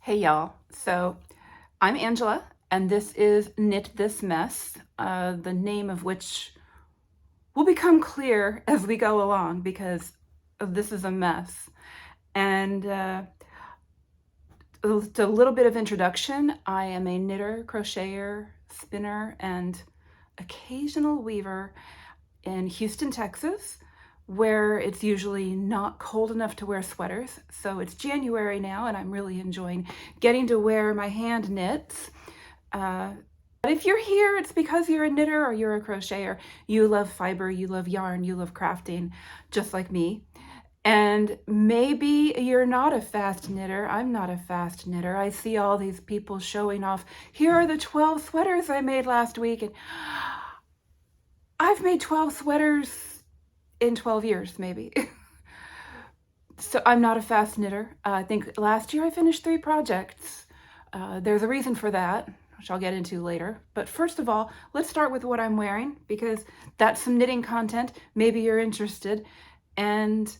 Hey y'all, so I'm Angela and this is Knit This Mess, the name of which will become clear as we go along because this is a mess. And a little bit of introduction. I am a knitter, crocheter, spinner, and occasional weaver in Houston, Texas, where it's usually not cold enough to wear sweaters. So it's January now and I'm really enjoying getting to wear my hand knits. But if you're here, it's because you're a knitter or you're a crocheter. You love fiber, you love yarn, you love crafting, just like me. And maybe you're not a fast knitter. I'm not a fast knitter. I see all these people showing off. Here are the 12 sweaters I made last week. And I've made 12 sweaters in 12 years, maybe. So I'm not a fast knitter. I think last year I finished 3 projects. There's a reason for that, which I'll get into later. But first of all, let's start with what I'm wearing because that's some knitting content. Maybe you're interested. And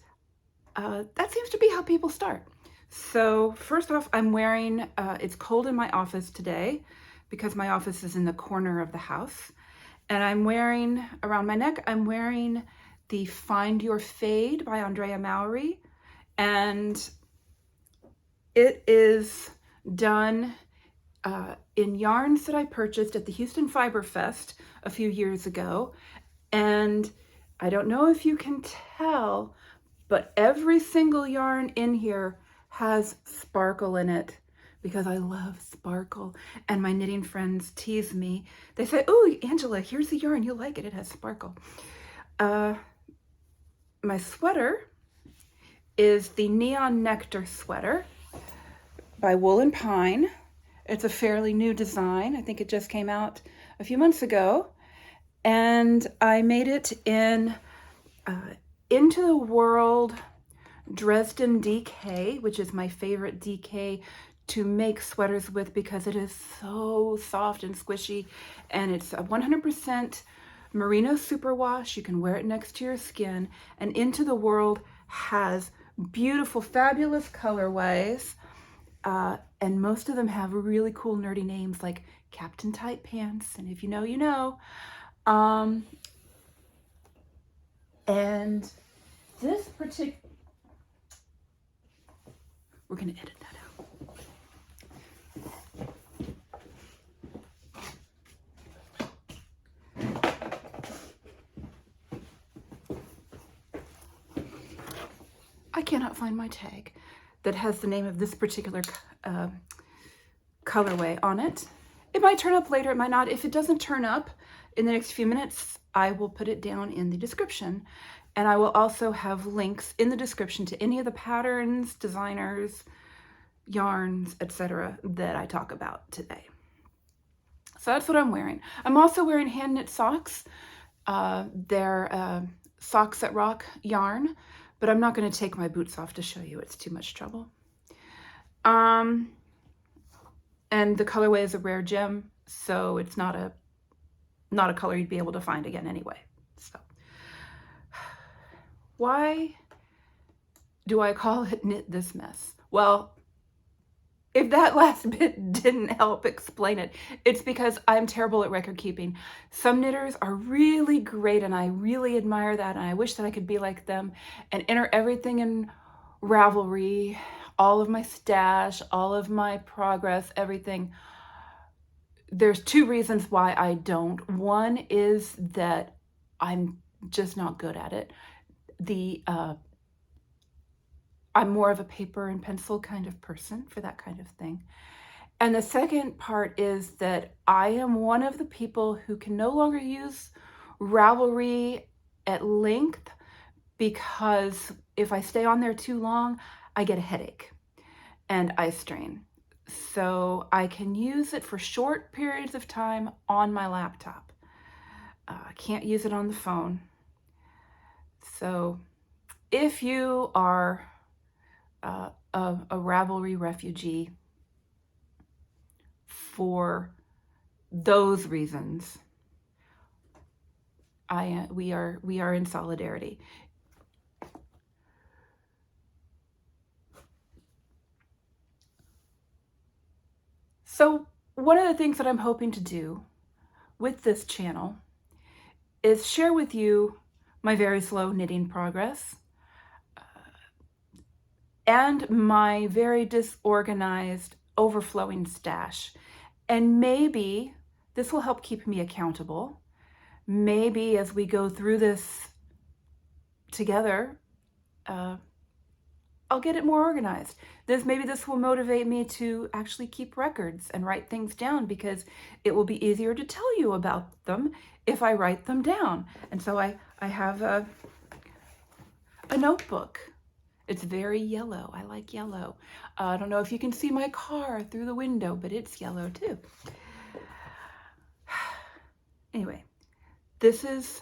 that seems to be how people start. So first off, I'm wearing, it's cold in my office today because my office is in the corner of the house. And I'm wearing, around my neck, I'm wearing the Find Your Fade by Andrea Mowry. And it is done in yarns that I purchased at the Houston Fiber Fest a few years ago. And I don't know if you can tell, but every single yarn in here has sparkle in it because I love sparkle. And my knitting friends tease me. They say, "Oh, Angela, here's the yarn. You'll like it. It has sparkle." My sweater is the Neon Nectar sweater by Wool & Pine. It's a fairly new design. I think it just came out a few months ago. And I made it in Into the World Dresden DK, which is my favorite DK to make sweaters with because it is so soft and squishy. And it's a 100% merino superwash. You can wear it next to your skin. And Into the World has beautiful, fabulous colorways. And most of them have really cool, nerdy names like Captain Tight Pants. And if you know, you know. And this particular, we're going to edit that out. I cannot find my tag that has the name of this particular colorway on it. It might turn up later, it might not. If it doesn't turn up in the next few minutes, I will put it down in the description. And I will also have links in the description to any of the patterns, designers, yarns, etc. that I talk about today. So that's what I'm wearing. I'm also wearing hand knit socks. They're Socks that Rock yarn, but I'm not going to take my boots off to show you. It's too much trouble. And the colorway is a rare gem, so it's not a color you'd be able to find again anyway. So why do I call it Knit This Mess? Well, if that last bit didn't help explain it, it's because I'm terrible at record keeping. Some knitters are really great and I really admire that and I wish that I could be like them and enter everything in Ravelry, all of my stash, all of my progress, everything. There's 2 reasons why I don't. One is that I'm just not good at it. I'm more of a paper and pencil kind of person for that kind of thing. And the second part is that I am one of the people who can no longer use Ravelry at length because if I stay on there too long, I get a headache and eye strain. So I can use it for short periods of time on my laptop. I can't use it on the phone. So if you are a Ravelry refugee for those reasons, we are in solidarity. So one of the things that I'm hoping to do with this channel is share with you my very slow knitting progress and my very disorganized, overflowing stash. And maybe this will help keep me accountable. Maybe as we go through this together, I'll get it more organized. Maybe this will motivate me to actually keep records and write things down, because it will be easier to tell you about them if I write them down. And so I have a notebook. It's very yellow. I like yellow. I don't know if you can see my car through the window, but it's yellow too. Anyway, this is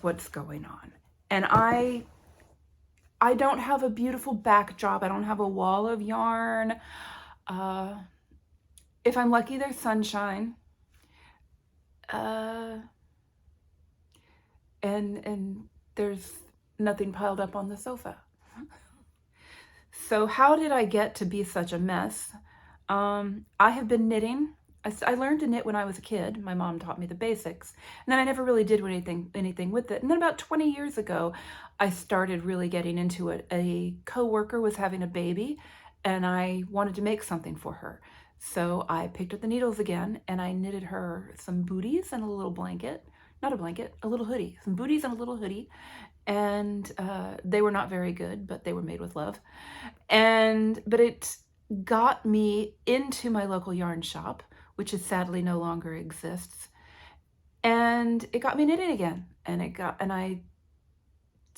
what's going on. And I don't have a beautiful backdrop. I don't have a wall of yarn. If I'm lucky, there's sunshine. And there's nothing piled up on the sofa. So how did I get to be such a mess? I have been knitting. I learned to knit when I was a kid. My mom taught me the basics, and then I never really did anything with it. And then about 20 years ago, I started really getting into it. A coworker was having a baby, and I wanted to make something for her. So I picked up the needles again, and I knitted her some booties and a little blanket. Not a blanket, a little hoodie. Some booties and a little hoodie. And they were not very good, but they were made with love. But it got me into my local yarn shop, which is sadly no longer exists. And it got me knitting again. And I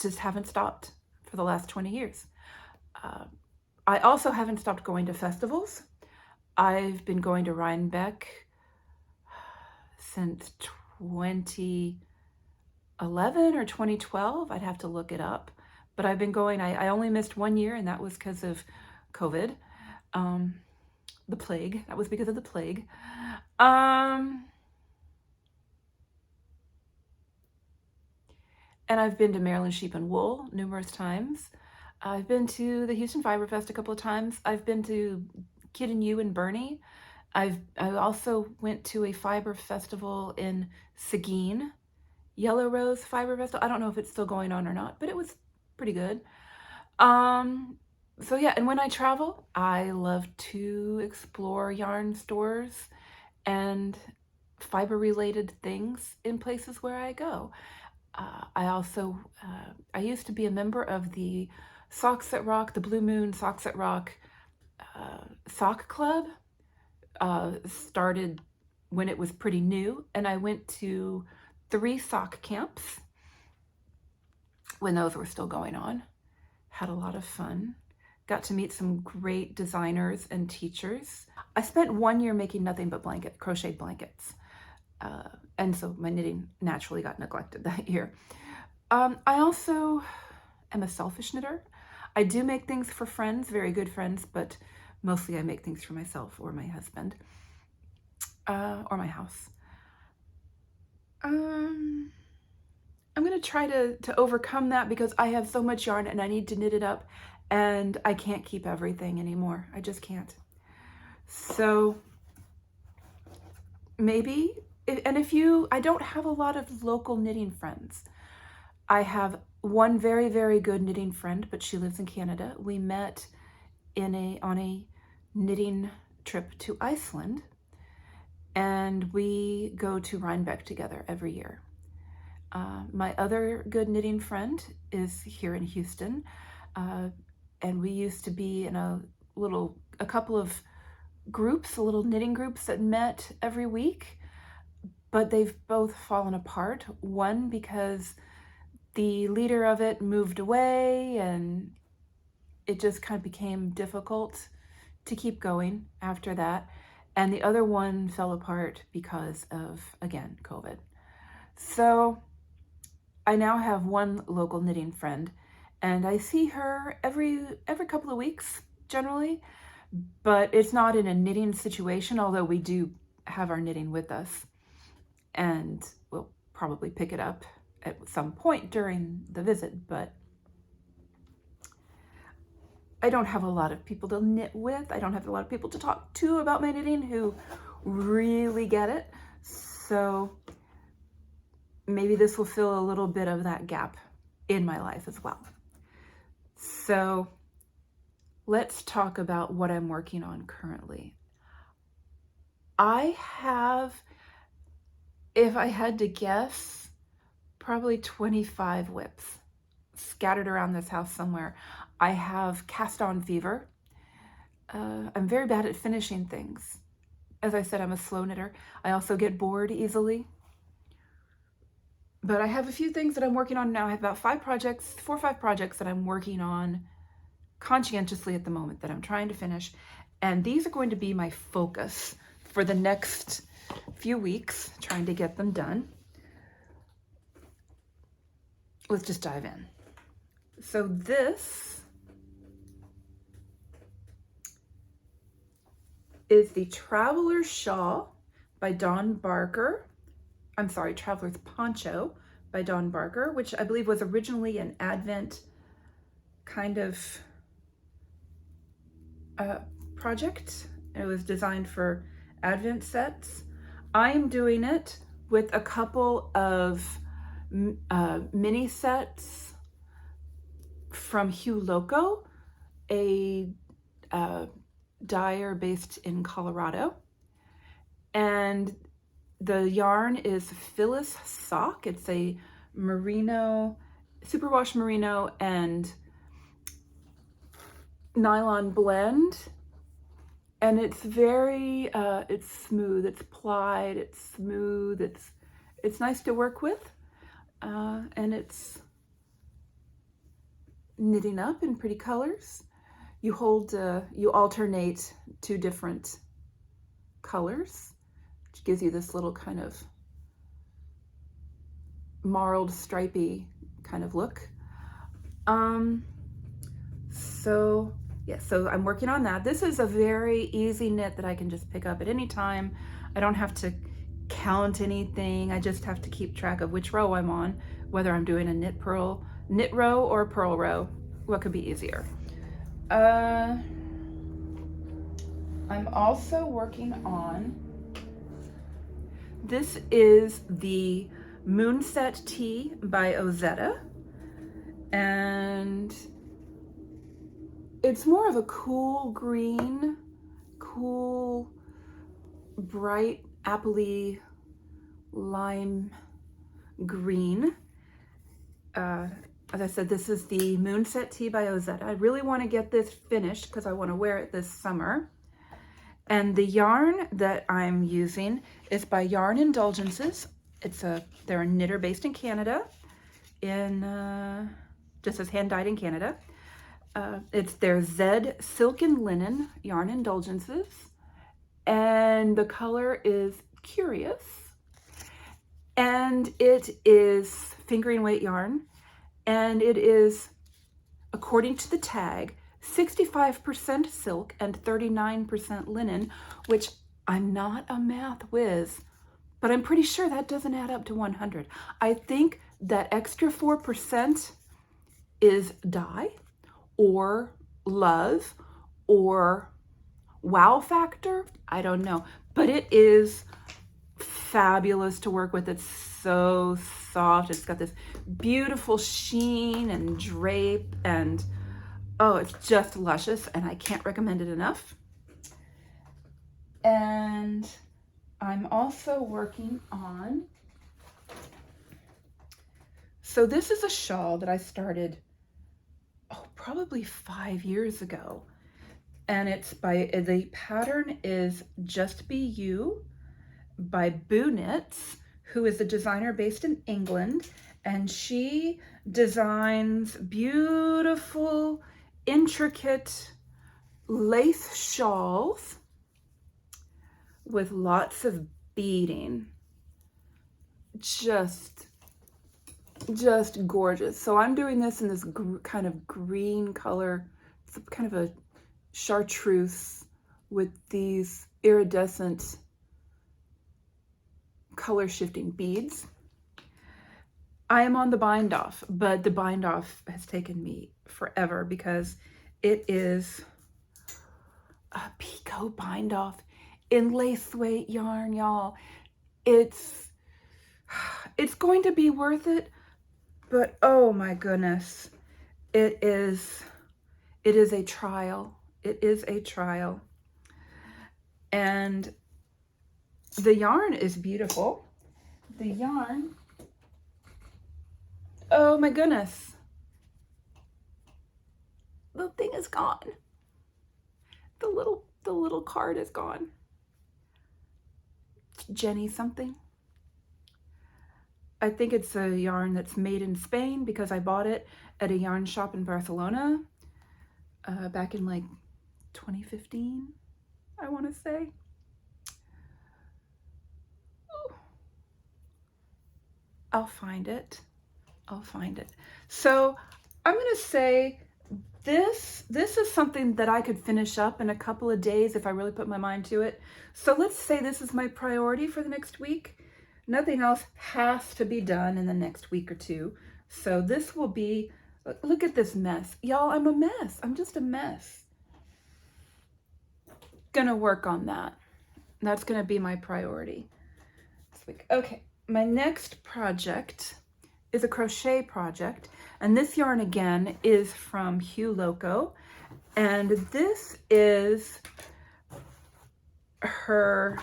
just haven't stopped for the last 20 years. I also haven't stopped going to festivals. I've been going to Rhinebeck since 2011 or 2012. I'd have to look it up. But I've been going. I only missed 1 year, and that was because of COVID. The plague. That was because of the plague. And I've been to Maryland Sheep and Wool numerous times. I've been to the Houston Fiber Fest a couple of times. I've been to Kid and You in Bernie. I also went to a fiber festival in Seguin, Yellow Rose Fiber Festival. I don't know if it's still going on or not, but it was pretty good. So yeah, and when I travel, I love to explore yarn stores and fiber-related things in places where I go. I used to be a member of the Socks That Rock, the Blue Moon Socks That Rock sock club. Started when it was pretty new, and I went to 3 sock camps when those were still going on. Had a lot of fun. Got to meet some great designers and teachers. I spent 1 year making nothing but crocheted blankets. And so my knitting naturally got neglected that year. I also am a selfish knitter. I do make things for friends, very good friends, but mostly I make things for myself or my husband, or my house. I'm going to try to overcome that, because I have so much yarn and I need to knit it up, and I can't keep everything anymore. I just can't. So maybe, I don't have a lot of local knitting friends. I have one very, very good knitting friend, but she lives in Canada. We met on a knitting trip to Iceland, and we go to Rhinebeck together every year. My other good knitting friend is here in Houston, and we used to be in a couple of groups, little knitting groups that met every week, but they've both fallen apart. One because the leader of it moved away, and it just kind of became difficult to keep going after that. And the other one fell apart because of, again, COVID. So I now have one local knitting friend, and I see her every couple of weeks generally, but it's not in a knitting situation, although we do have our knitting with us, and we'll probably pick it up at some point during the visit. But I don't have a lot of people to knit with. I don't have a lot of people to talk to about my knitting who really get it. So maybe this will fill a little bit of that gap in my life as well. So let's talk about what I'm working on currently. I have, if I had to guess, probably 25 whips scattered around this house somewhere. I have cast on fever. I'm very bad at finishing things. As I said, I'm a slow knitter. I also get bored easily. But I have a few things that I'm working on now. I have about 4 or 5 projects that I'm working on conscientiously at the moment that I'm trying to finish. And these are going to be my focus for the next few weeks, trying to get them done. Let's just dive in. So this is the Traveler's Shawl by Dawn Barker. I'm sorry, Traveler's Poncho by Dawn Barker, which I believe was originally an Advent kind of project. It was designed for Advent sets. I'm doing it with a couple of mini sets from Hugh Loco, a dyer based in Colorado. And the yarn is Phyllis Sock. It's a merino, superwash merino and nylon blend. And it's very, it's smooth, it's plied, it's smooth, it's nice to work with. And it's knitting up in pretty colors. You alternate 2 different colors, which gives you this little kind of marled, stripy kind of look. So I'm working on that. This is a very easy knit that I can just pick up at any time. I don't have to count anything. I just have to keep track of which row I'm on, whether I'm doing a knit row or a purl row. What could be easier? I'm also working on, this is the Moonset Tea by Ozetta, and it's more of a cool green, cool, bright, appley, lime green. As I said, this is the Moonset Tea by Ozetta. I really want to get this finished because I want to wear it this summer. And the yarn that I'm using is by Yarn Indulgences. They're a knitter based in Canada, just as hand dyed in Canada. It's their Z Silk and Linen Yarn Indulgences, and the color is Curious, and it is fingering weight yarn, and it is, according to the tag, 65% silk and 39% linen, which I'm not a math whiz, but I'm pretty sure that doesn't add up to 100. I think that extra 4% is dye or love or wow factor. I don't know, but it is fabulous to work with. It's so soft. It's got this beautiful sheen and drape, and oh, it's just luscious, and I can't recommend it enough. And I'm also working on, so this is a shawl that I started, probably 5 years ago. And the pattern is Just Be You by Boo Knits, who is a designer based in England. And she designs beautiful, intricate lace shawls with lots of beading. Just gorgeous. So I'm doing this in this kind of green color. It's kind of a chartreuse with these iridescent color shifting beads. I am on the bind off, but the bind off has taken me forever because It is a picot bind off in lace weight yarn, y'all. It's going to be worth it, but oh my goodness, it is a trial. It is a trial. And the yarn is beautiful. The yarn, oh my goodness, the thing is gone. The little card is gone. Jenny something. I think it's a yarn that's made in Spain because I bought it at a yarn shop in Barcelona back in like 2015, I want to say. Ooh. I'll find it. I'll find it. So I'm going to say this is something that I could finish up in a couple of days if I really put my mind to it. So let's say this is my priority for the next week. Nothing else has to be done in the next week or two. So this will be, look at this mess. Y'all, I'm a mess. I'm just a mess. Gonna work on that. That's gonna be my priority this week. Okay, my next project is a crochet project. And this yarn again is from Hue Loco. And this is her,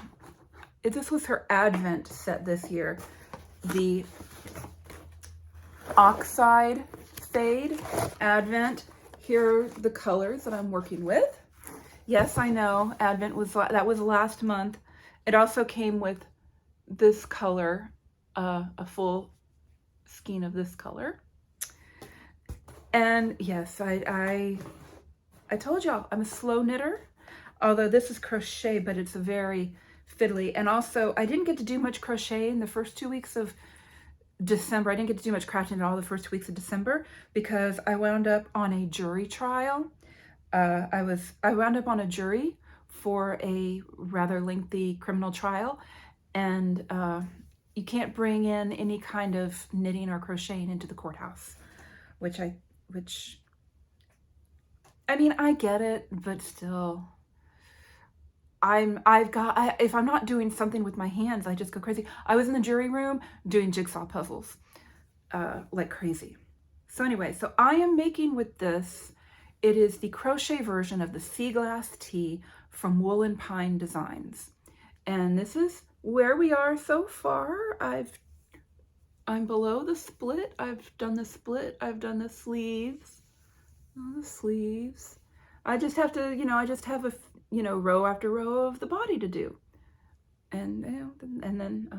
this was her Advent set this year. The Oxide Fade Advent. Here are the colors that I'm working with. Yes, I know, Advent was, that was last month. It also came with this color, a full skein of this color. And yes, I told y'all I'm a slow knitter, although this is crochet, but it's very fiddly. And also I didn't get to do much crochet in the first 2 weeks of December. I didn't get to do much crafting at all the first 2 weeks of December because I wound up on a jury trial. I wound up on a jury for a rather lengthy criminal trial, and you can't bring in any kind of knitting or crocheting into the courthouse, which I mean, I get it, but still, if I'm not doing something with my hands, I just go crazy. I was in the jury room doing jigsaw puzzles like crazy. So anyway, so I am making with this, it is the crochet version of the Sea Glass Tee from Wool and Pine Designs. And this is where we are so far. I'm below the split. I've done the split. I've done the sleeves. Oh, the sleeves. I just have to, I just have a, row after row of the body to do. And, and then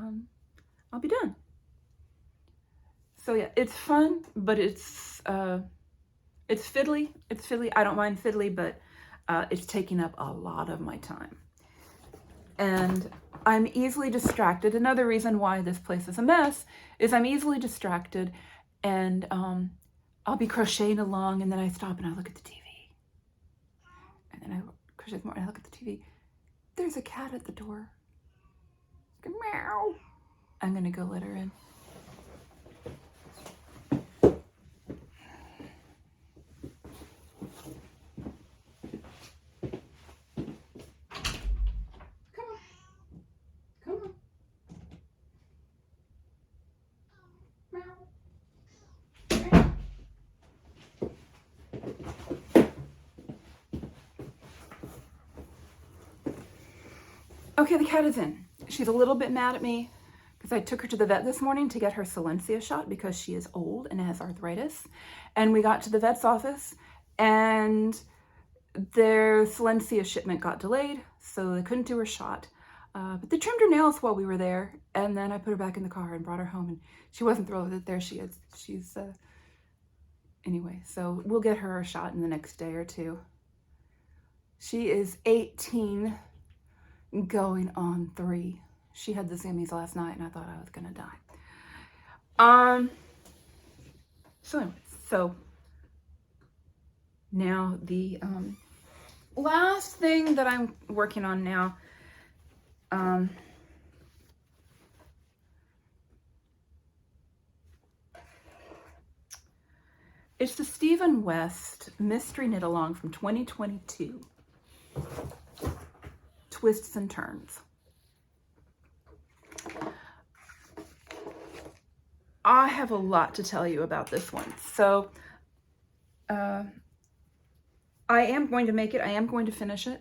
I'll be done. So yeah, it's fun, but it's fiddly. It's fiddly. I don't mind fiddly, but it's taking up a lot of my time. And I'm easily distracted. Another reason why this place is a mess is I'm easily distracted, and I'll be crocheting along, and then I stop and I look at the TV. And then I crochet more and I look at the TV. There's a cat at the door. Meow. I'm gonna go let her in. Okay, the cat is in. She's a little bit mad at me because I took her to the vet this morning to get her Silencia shot because she is old and has arthritis. And we got to the vet's office and their Silencia shipment got delayed, so they couldn't do her shot. But they trimmed her nails while we were there, and then I put her back in the car and brought her home, and she wasn't thrilled with it. There she is. Anyway, so we'll get her a shot in the next day or two. She is 18. Going on 3. She had the zoomies last night and I thought I was gonna die. So anyway, so now the last thing that I'm working on now, It's the Stephen West Mystery Knit Along from 2022. Twists and Turns. I have a lot to tell you about this one. So I am going to make it. I am going to finish it.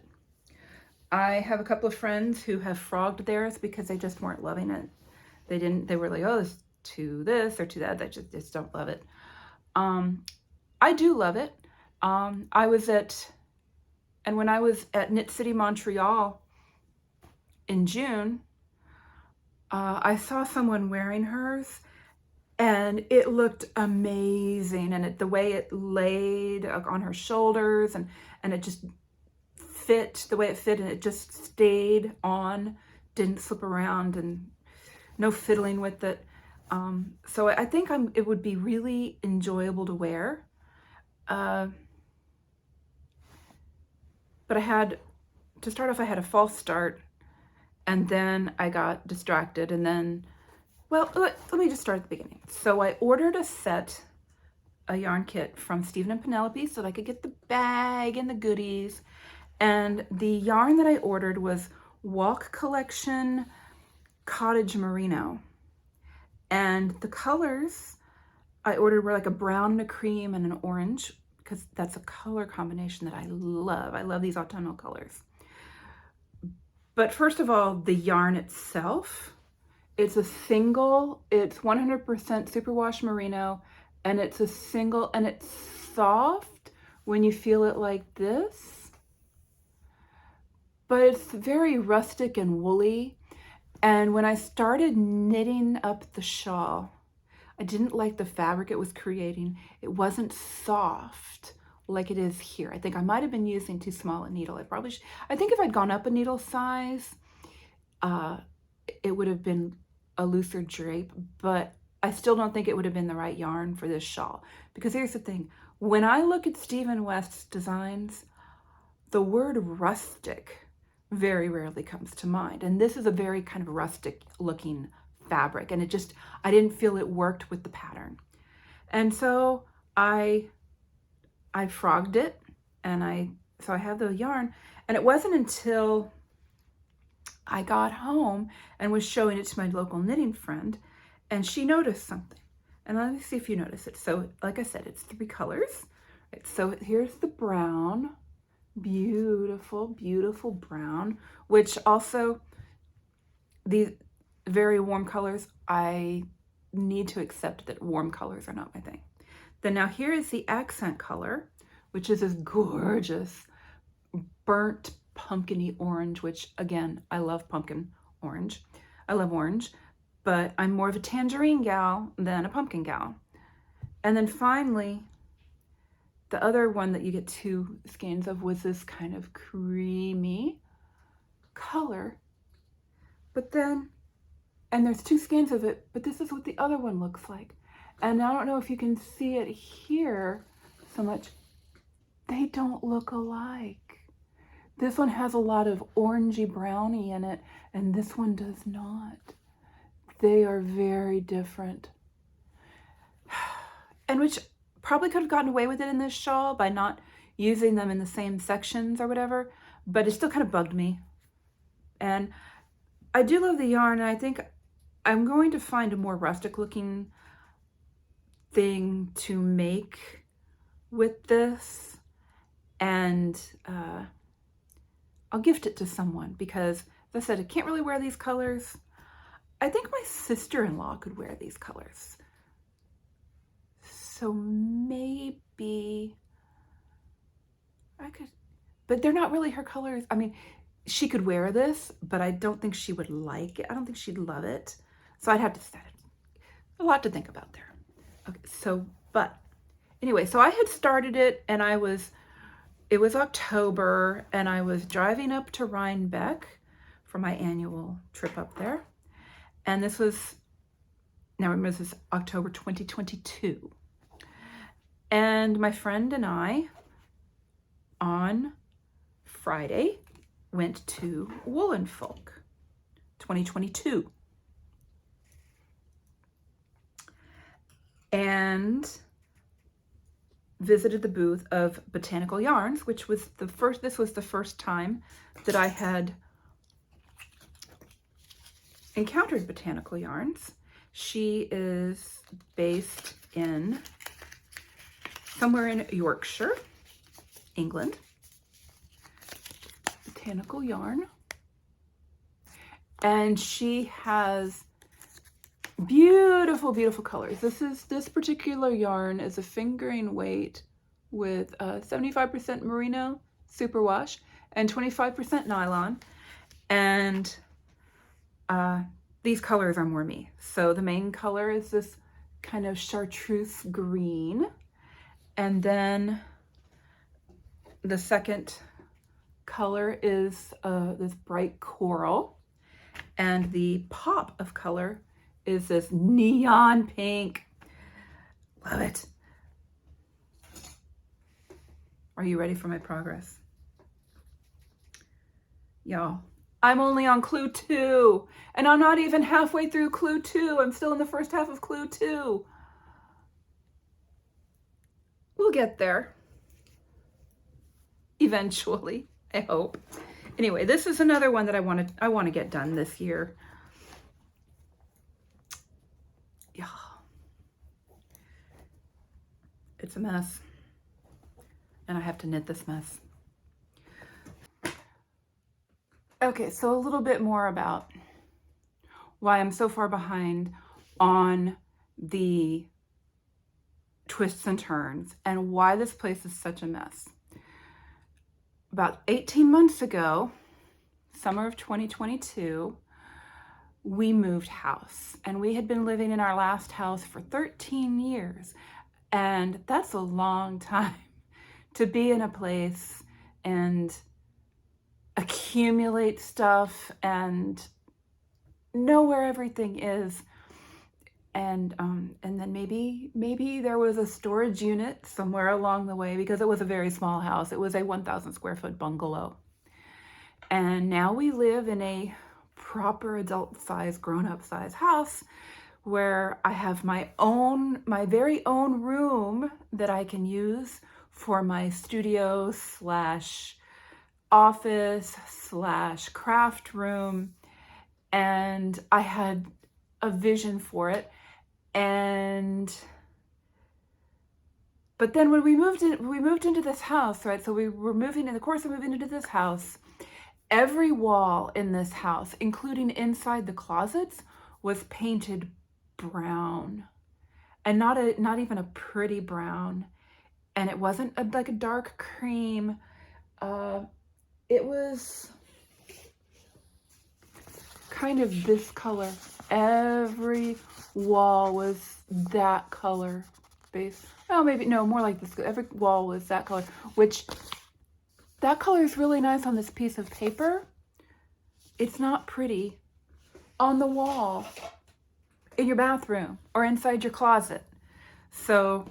I have a couple of friends who have frogged theirs because they just weren't loving it. They were like, oh, it's too this or too that. They just don't love it. I do love it. And when I was at Knit City, Montreal in June, I saw someone wearing hers and it looked amazing. And the way it laid on her shoulders and it just fit the way it fit, and it just stayed on, didn't slip around, and no fiddling with it. So I think it would be really enjoyable to wear. But to start off, I had a false start, and then I got distracted, and then, well, let me just start at the beginning. So I ordered a yarn kit from Stephen and Penelope so that I could get the bag and the goodies. And the yarn that I ordered was Walk Collection Cottage Merino. And the colors I ordered were like a brown and a cream and an orange, because that's a color combination that I love. I love these autumnal colors. But first of all, the yarn itself, it's 100% superwash merino, and it's and it's soft when you feel it like this, but it's very rustic and woolly. And when I started knitting up the shawl, I didn't like the fabric it was creating. It wasn't soft like it is here. I think I might have been using too small a needle. I think if I'd gone up a needle size, it would have been a looser drape, but I still don't think it would have been the right yarn for this shawl. Because here's the thing, when I look at Stephen West's designs, the word rustic very rarely comes to mind. And this is a very kind of rustic looking fabric, and I didn't feel it worked with the pattern. And so I frogged it, and so I have the yarn, and it wasn't until I got home and was showing it to my local knitting friend, and she noticed something. And let me see if you notice it. So like I said, it's 3 colors. Right, so here's the brown, beautiful, beautiful brown, which also these very warm colors, I need to accept that warm colors are not my thing. Then now here is the accent color, which is this gorgeous burnt pumpkin-y orange, which again, I love pumpkin orange. I love orange, but I'm more of a tangerine gal than a pumpkin gal. And then finally, the other one that you get 2 skeins of was this kind of creamy color. But then, and there's 2 skeins of it, but this is what the other one looks like. And I don't know if you can see it here so much. They don't look alike. This one has a lot of orangey brownie in it, and this one does not. They are very different. And which probably could have gotten away with it in this shawl by not using them in the same sections or whatever, but it still kind of bugged me. And I do love the yarn, and I think I'm going to find a more rustic looking thing to make with this, and I'll gift it to someone, because as I said, I can't really wear these colors. I think my sister-in-law could wear these colors. So maybe I could, but they're not really her colors. I mean, she could wear this, but I don't think she would like it. I don't think she'd love it. So I'd have to decide. A lot to think about there. Okay, so, but anyway, so I had started it, and it was October, and I was driving up to Rhinebeck for my annual trip up there. And this was, now remember, this is October 2022. And my friend and I, on Friday, went to Woolen Folk 2022. And visited the booth of Botanical Yarns, which was this was the first time that I had encountered Botanical Yarns. She is based in somewhere in Yorkshire, England. Botanical Yarn. And she has beautiful, beautiful colors. This particular yarn is a fingering weight with 75% merino superwash and 25% nylon. And these colors are more me. So the main color is this kind of chartreuse green. And then the second color is this bright coral. And the pop of color is this neon pink. Love it. Are you ready for my progress? Y'all, I'm only on clue 2, and I'm not even halfway through clue 2. I'm still in the first half of clue 2. We'll get there. Eventually, I hope. Anyway, this is another one that I want to get done this year. Yeah. It's a mess. And I have to knit this mess. Okay, so a little bit more about why I'm so far behind on the twists and turns and why this place is such a mess. About 18 months ago, summer of 2022, we moved house, and we had been living in our last house for 13 years. And that's a long time to be in a place and accumulate stuff and know where everything is. And then maybe there was a storage unit somewhere along the way, because it was a very small house. It was a 1,000 square foot bungalow. And now we live in a proper adult size, grown up size house where I have my very own room that I can use for my studio / office / craft room. And I had a vision for it. But then when we moved into this house, right? So we were moving, in the course of moving into this house, every wall in this house, including inside the closets, was painted brown, and not even a pretty brown. And it wasn't like a dark cream. It was kind of this color. Every wall was that color base. Oh, maybe, no, more like this. Every wall was that color, which that color is really nice on this piece of paper. It's not pretty on the wall in your bathroom or inside your closet. So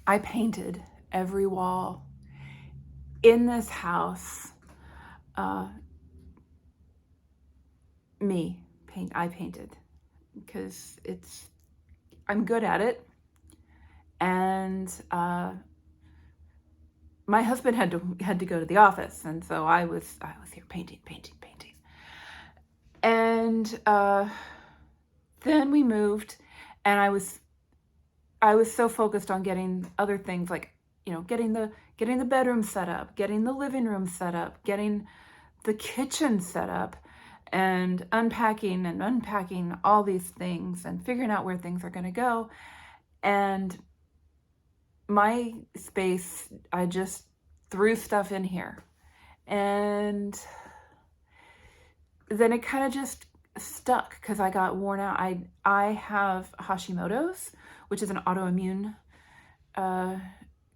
I painted every wall in this house. I painted because I'm good at it. And my husband had to go to the office, and so I was here painting. And then we moved, and I was so focused on getting other things, like, getting the bedroom set up, getting the living room set up, getting the kitchen set up, and unpacking all these things and figuring out where things are going to go. And my space, I just threw stuff in here. And then it kind of just stuck because I got worn out. I have Hashimoto's, which is an autoimmune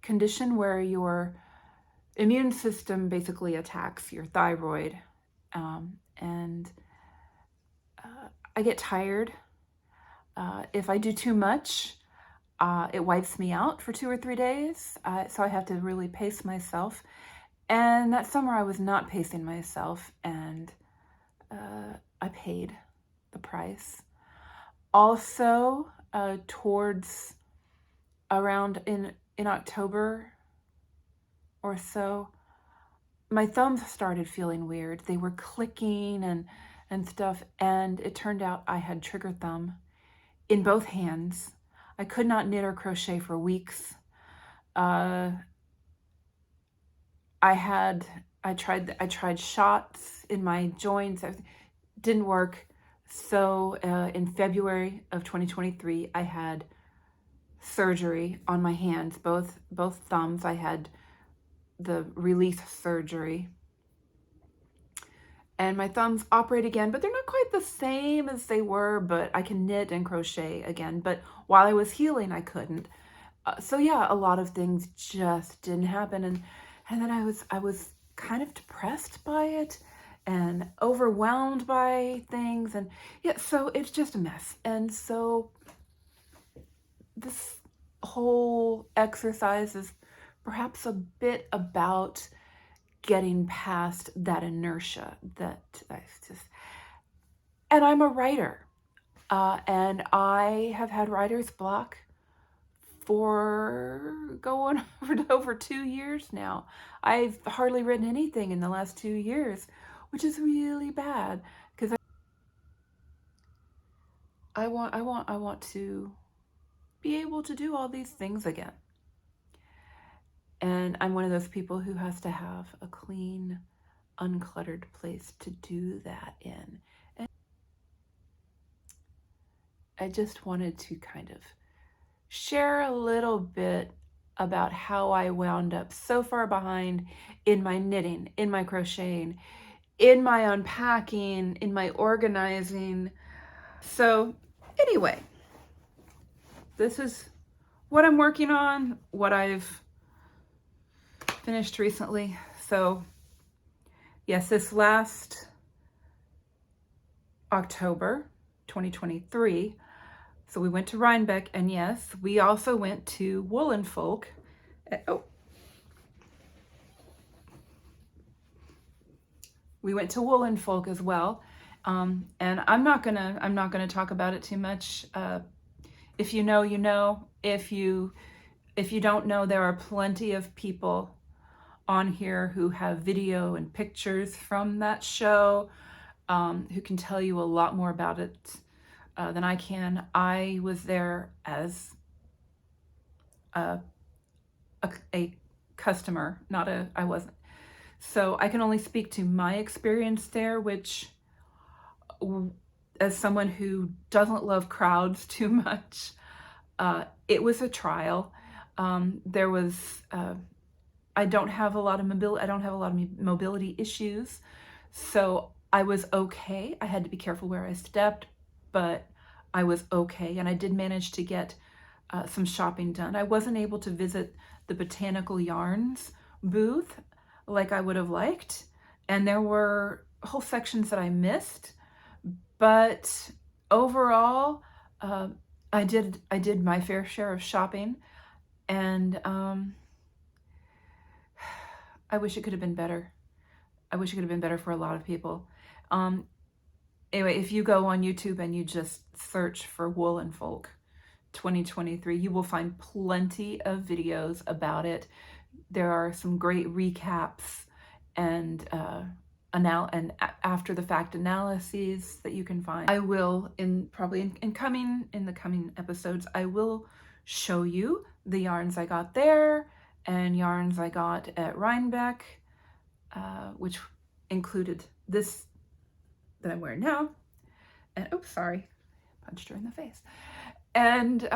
condition where your immune system basically attacks your thyroid. And I get tired. If I do too much, it wipes me out for 2 or 3 days. So I have to really pace myself. And that summer I was not pacing myself, and I paid the price. Also, towards around in in October or so, my thumbs started feeling weird. They were clicking and stuff, and it turned out I had trigger thumb in both hands. I could not knit or crochet for weeks. I tried shots in my joints. It didn't work. So in February of 2023, I had surgery on my hands, both thumbs. I had the release surgery, and my thumbs operate again, but they're not quite the same as they were. But I can knit and crochet again. But while I was healing, I couldn't. So yeah, a lot of things just didn't happen, and then I was kind of depressed by it and overwhelmed by things, and yeah, so it's just a mess. And so this whole exercise is perhaps a bit about getting past that inertia that I just, and I'm a writer, and I have had writer's block for going over 2 years now. I've hardly written anything in the last 2 years, which is really bad because I want to be able to do all these things again. And I'm one of those people who has to have a clean, uncluttered place to do that in. And I just wanted to kind of share a little bit about how I wound up so far behind in my knitting, in my crocheting, in my unpacking, in my organizing. So anyway, this is what I'm working on, what I've finished recently. So yes, this last October 2023, so we went to Rhinebeck, and yes, we also went to Woolen Folk. We went to Woolen Folk as well, and I'm not gonna talk about it too much. If you know, you know. If you don't know, there are plenty of people on here who have video and pictures from that show, who can tell you a lot more about it than I can. I was there as a customer, I wasn't. So I can only speak to my experience there, which, as someone who doesn't love crowds too much, it was a trial. There was, I don't have a lot of mobility issues, so I was okay. I had to be careful where I stepped, but I was okay, and I did manage to get some shopping done. I wasn't able to visit the Botanical Yarns booth like I would have liked, and there were whole sections that I missed, but overall, I did my fair share of shopping, and I wish it could have been better. I wish it could have been better for a lot of people. Anyway, if you go on YouTube and you just search for Woolen Folk 2023, you will find plenty of videos about it. There are some great recaps and after the fact analyses that you can find. I will in the coming episodes, I will show you the yarns I got there and yarns I got at Rhinebeck, which included this that I'm wearing now. And oops, sorry, punched her in the face. And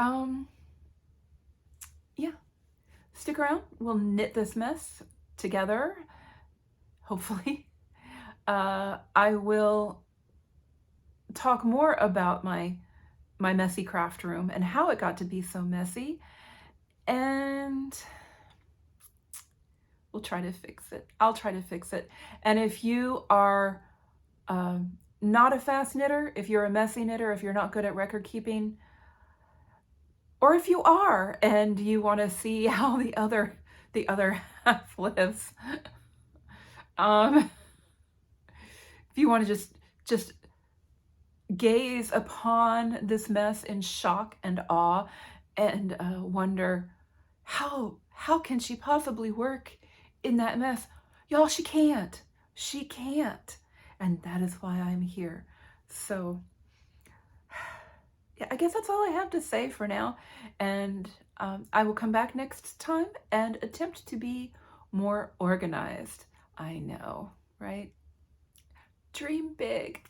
yeah, stick around. We'll knit this mess together, hopefully. I will talk more about my messy craft room and how it got to be so messy, and we'll try to fix it. I'll try to fix it. And if you are not a fast knitter, if you're a messy knitter, if you're not good at record keeping, or if you are and you want to see how the other half lives, if you want to just gaze upon this mess in shock and awe and wonder, How can she possibly work in that mess? Y'all, she can't. She can't. And that is why I'm here. So, yeah, I guess that's all I have to say for now. And I will come back next time and attempt to be more organized. I know, right? Dream big.